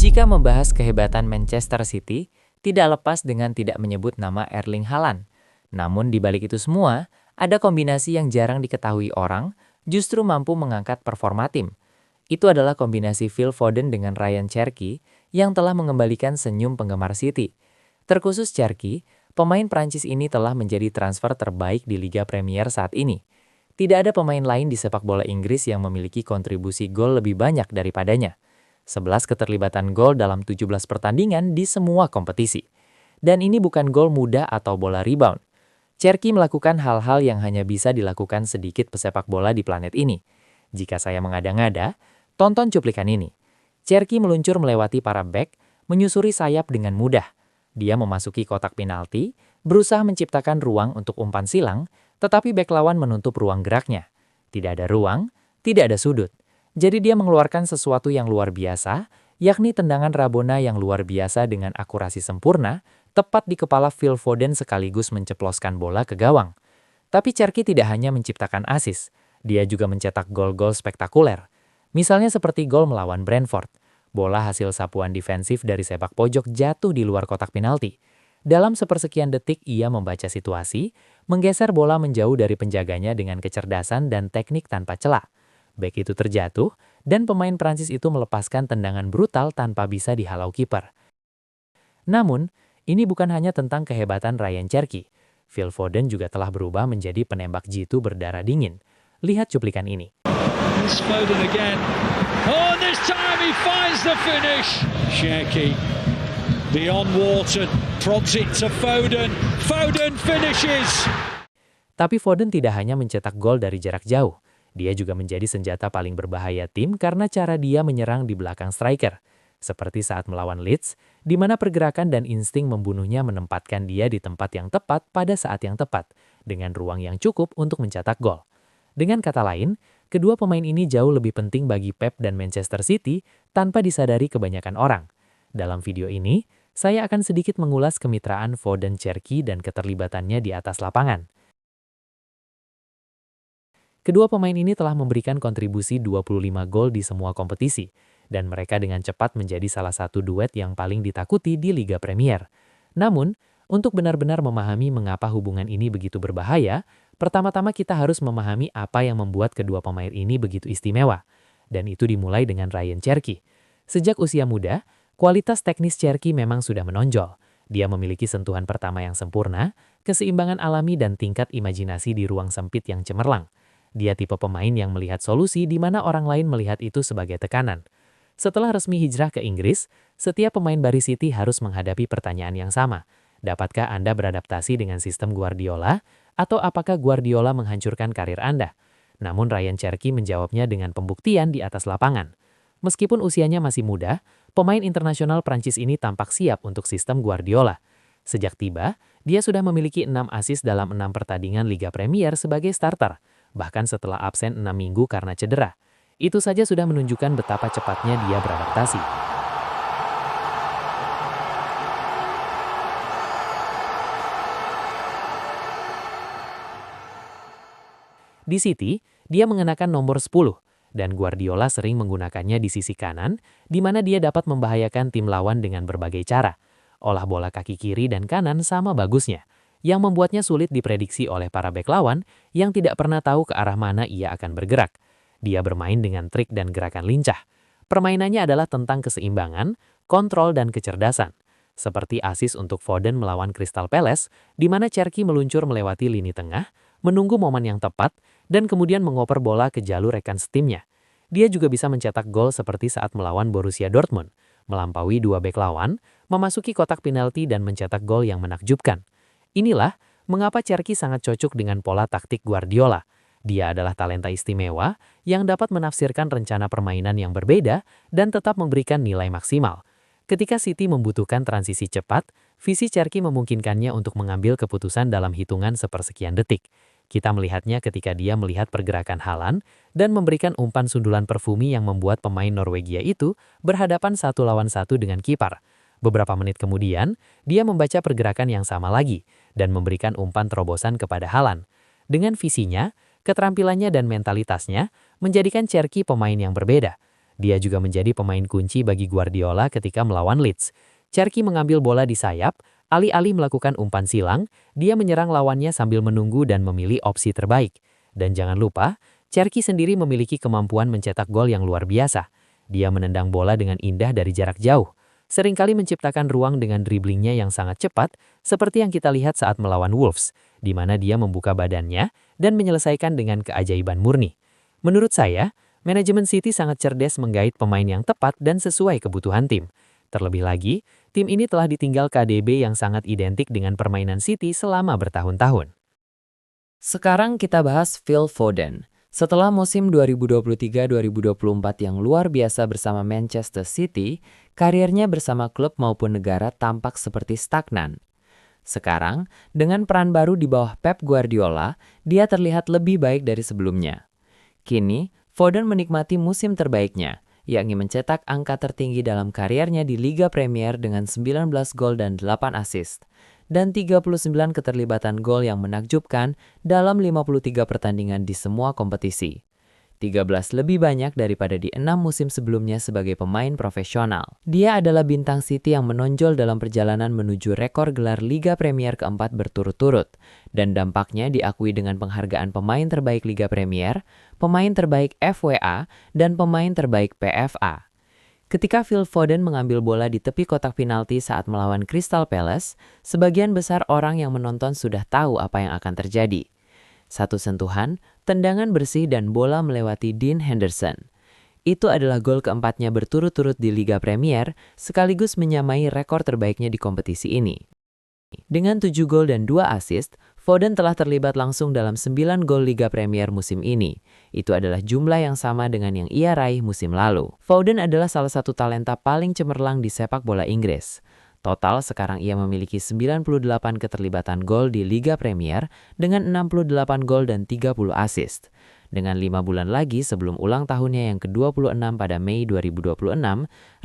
Jika membahas kehebatan Manchester City, tidak lepas dengan tidak menyebut nama Erling Haaland. Namun di balik itu semua, ada kombinasi yang jarang diketahui orang, justru mampu mengangkat performa tim. Itu adalah kombinasi Phil Foden dengan Ryan Cherky yang telah mengembalikan senyum penggemar City. Terkhusus Cherky, pemain Prancis ini telah menjadi transfer terbaik di Liga Premier saat ini. Tidak ada pemain lain di sepak bola Inggris yang memiliki kontribusi gol lebih banyak daripadanya. 11 keterlibatan gol dalam 17 pertandingan di semua kompetisi. Dan ini bukan gol mudah atau bola rebound. Cherky melakukan hal-hal yang hanya bisa dilakukan sedikit pesepak bola di planet ini. Jika saya mengada-ngada, tonton cuplikan ini. Cherky meluncur melewati para bek, menyusuri sayap dengan mudah. Dia memasuki kotak penalti, berusaha menciptakan ruang untuk umpan silang, tetapi bek lawan menutup ruang geraknya. Tidak ada ruang, tidak ada sudut. Jadi dia mengeluarkan sesuatu yang luar biasa, yakni tendangan Rabona yang luar biasa dengan akurasi sempurna, tepat di kepala Phil Foden sekaligus menceploskan bola ke gawang. Tapi Cherky tidak hanya menciptakan assist, dia juga mencetak gol-gol spektakuler. Misalnya seperti gol melawan Brentford. Bola hasil sapuan defensif dari sepak pojok jatuh di luar kotak penalti. Dalam sepersekian detik ia membaca situasi, menggeser bola menjauh dari penjaganya dengan kecerdasan dan teknik tanpa celah. Bek itu terjatuh, dan pemain Prancis itu melepaskan tendangan brutal tanpa bisa dihalau kiper. Namun, ini bukan hanya tentang kehebatan Ryan Cherky. Phil Foden juga telah berubah menjadi penembak jitu berdarah dingin. Lihat cuplikan ini. It's Foden again. Oh, this time he finds the finish. Cherky, beyond Wharton, prods it to Foden. Foden finishes. Tapi Foden tidak hanya mencetak gol dari jarak jauh. Dia juga menjadi senjata paling berbahaya tim karena cara dia menyerang di belakang striker. Seperti saat melawan Leeds, di mana pergerakan dan insting membunuhnya menempatkan dia di tempat yang tepat pada saat yang tepat, dengan ruang yang cukup untuk mencetak gol. Dengan kata lain, kedua pemain ini jauh lebih penting bagi Pep dan Manchester City tanpa disadari kebanyakan orang. Dalam video ini, saya akan sedikit mengulas kemitraan Foden-Cherky dan keterlibatannya di atas lapangan. Kedua pemain ini telah memberikan kontribusi 25 gol di semua kompetisi, dan mereka dengan cepat menjadi salah satu duet yang paling ditakuti di Liga Premier. Namun, untuk benar-benar memahami mengapa hubungan ini begitu berbahaya, pertama-tama kita harus memahami apa yang membuat kedua pemain ini begitu istimewa. Dan itu dimulai dengan Ryan Cherky. Sejak usia muda, kualitas teknis Cherky memang sudah menonjol. Dia memiliki sentuhan pertama yang sempurna, keseimbangan alami dan tingkat imajinasi di ruang sempit yang cemerlang. Dia tipe pemain yang melihat solusi di mana orang lain melihat itu sebagai tekanan. Setelah resmi hijrah ke Inggris, setiap pemain Bari City harus menghadapi pertanyaan yang sama. Dapatkah Anda beradaptasi dengan sistem Guardiola, atau apakah Guardiola menghancurkan karir Anda? Namun Ryan Cherky menjawabnya dengan pembuktian di atas lapangan. Meskipun usianya masih muda, pemain internasional Prancis ini tampak siap untuk sistem Guardiola. Sejak tiba, dia sudah memiliki 6 assist dalam 6 pertandingan Liga Premier sebagai starter, bahkan setelah absen 6 minggu karena cedera. Itu saja sudah menunjukkan betapa cepatnya dia beradaptasi. Di City, dia mengenakan nomor 10, dan Guardiola sering menggunakannya di sisi kanan, di mana dia dapat membahayakan tim lawan dengan berbagai cara. Olah bola kaki kiri dan kanan sama bagusnya, yang membuatnya sulit diprediksi oleh para bek lawan yang tidak pernah tahu ke arah mana ia akan bergerak. Dia bermain dengan trik dan gerakan lincah. Permainannya adalah tentang keseimbangan, kontrol, dan kecerdasan. Seperti assist untuk Foden melawan Crystal Palace, di mana Cherky meluncur melewati lini tengah, menunggu momen yang tepat, dan kemudian mengoper bola ke jalur rekan setimnya. Dia juga bisa mencetak gol seperti saat melawan Borussia Dortmund, melampaui 2 bek lawan, memasuki kotak penalti dan mencetak gol yang menakjubkan. Inilah mengapa Cherky sangat cocok dengan pola taktik Guardiola. Dia adalah talenta istimewa yang dapat menafsirkan rencana permainan yang berbeda dan tetap memberikan nilai maksimal. Ketika City membutuhkan transisi cepat, visi Cherky memungkinkannya untuk mengambil keputusan dalam hitungan sepersekian detik. Kita melihatnya ketika dia melihat pergerakan Haaland dan memberikan umpan sundulan perfumi yang membuat pemain Norwegia itu berhadapan 1 lawan 1 dengan kiper. Beberapa menit kemudian, dia membaca pergerakan yang sama lagi dan memberikan umpan terobosan kepada Haaland. Dengan visinya, keterampilannya dan mentalitasnya menjadikan Cherky pemain yang berbeda. Dia juga menjadi pemain kunci bagi Guardiola ketika melawan Leeds. Cherki mengambil bola di sayap, alih-alih melakukan umpan silang, dia menyerang lawannya sambil menunggu dan memilih opsi terbaik. Dan jangan lupa, Cherki sendiri memiliki kemampuan mencetak gol yang luar biasa. Dia menendang bola dengan indah dari jarak jauh. Seringkali menciptakan ruang dengan driblingnya yang sangat cepat, seperti yang kita lihat saat melawan Wolves, di mana dia membuka badannya dan menyelesaikan dengan keajaiban murni. Menurut saya, manajemen City sangat cerdas menggait pemain yang tepat dan sesuai kebutuhan tim. Terlebih lagi, tim ini telah ditinggal KDB yang sangat identik dengan permainan City selama bertahun-tahun. Sekarang kita bahas Phil Foden. Setelah musim 2023-2024 yang luar biasa bersama Manchester City, karirnya bersama klub maupun negara tampak seperti stagnan. Sekarang, dengan peran baru di bawah Pep Guardiola, dia terlihat lebih baik dari sebelumnya. Kini, Foden menikmati musim terbaiknya, yakni mencetak angka tertinggi dalam karirnya di Liga Premier dengan 19 gol dan 8 assist, dan 39 keterlibatan gol yang menakjubkan dalam 53 pertandingan di semua kompetisi. 13 lebih banyak daripada di 6 musim sebelumnya sebagai pemain profesional. Dia adalah bintang City yang menonjol dalam perjalanan menuju rekor gelar Liga Premier keempat berturut-turut, dan dampaknya diakui dengan penghargaan pemain terbaik Liga Premier, pemain terbaik FWA, dan pemain terbaik PFA. Ketika Phil Foden mengambil bola di tepi kotak penalti saat melawan Crystal Palace, sebagian besar orang yang menonton sudah tahu apa yang akan terjadi. Satu sentuhan, tendangan bersih dan bola melewati Dean Henderson. Itu adalah gol keempatnya berturut-turut di Liga Premier, sekaligus menyamai rekor terbaiknya di kompetisi ini. Dengan 7 gol dan 2 assist, Foden telah terlibat langsung dalam 9 gol Liga Premier musim ini. Itu adalah jumlah yang sama dengan yang ia raih musim lalu. Foden adalah salah satu talenta paling cemerlang di sepak bola Inggris. Total sekarang ia memiliki 98 keterlibatan gol di Liga Premier dengan 68 gol dan 30 assist. Dengan 5 bulan lagi sebelum ulang tahunnya yang ke-26 pada Mei 2026,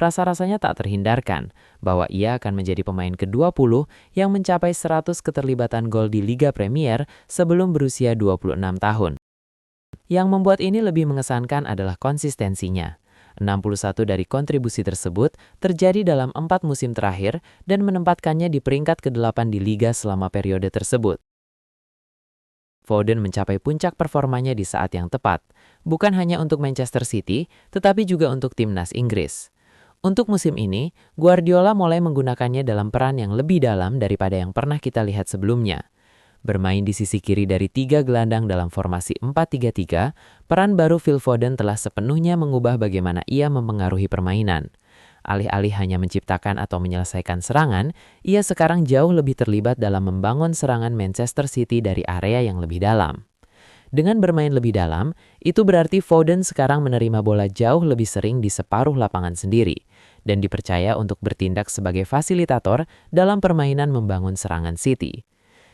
rasa-rasanya tak terhindarkan bahwa ia akan menjadi pemain ke-20 yang mencapai 100 keterlibatan gol di Liga Premier sebelum berusia 26 tahun. Yang membuat ini lebih mengesankan adalah konsistensinya. 61 dari kontribusi tersebut terjadi dalam 4 musim terakhir dan menempatkannya di peringkat ke-8 di Liga selama periode tersebut. Foden mencapai puncak performanya di saat yang tepat, bukan hanya untuk Manchester City, tetapi juga untuk timnas Inggris. Untuk musim ini, Guardiola mulai menggunakannya dalam peran yang lebih dalam daripada yang pernah kita lihat sebelumnya. Bermain di sisi kiri dari 3 gelandang dalam formasi 4-3-3, peran baru Phil Foden telah sepenuhnya mengubah bagaimana ia mempengaruhi permainan. Alih-alih hanya menciptakan atau menyelesaikan serangan, ia sekarang jauh lebih terlibat dalam membangun serangan Manchester City dari area yang lebih dalam. Dengan bermain lebih dalam, itu berarti Foden sekarang menerima bola jauh lebih sering di separuh lapangan sendiri, dan dipercaya untuk bertindak sebagai fasilitator dalam permainan membangun serangan City.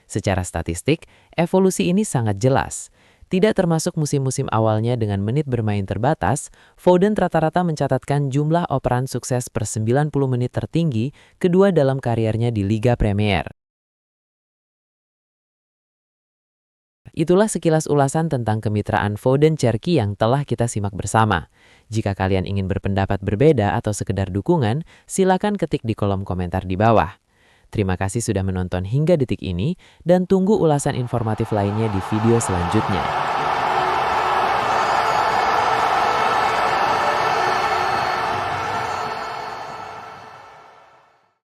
Secara statistik, evolusi ini sangat jelas. Tidak termasuk musim-musim awalnya dengan menit bermain terbatas, Foden rata-rata mencatatkan jumlah operan sukses per 90 menit tertinggi kedua dalam kariernya di Liga Premier. Itulah sekilas ulasan tentang kemitraan Foden-Cherki yang telah kita simak bersama. Jika kalian ingin berpendapat berbeda atau sekedar dukungan, silakan ketik di kolom komentar di bawah. Terima kasih sudah menonton hingga detik ini dan tunggu ulasan informatif lainnya di video selanjutnya.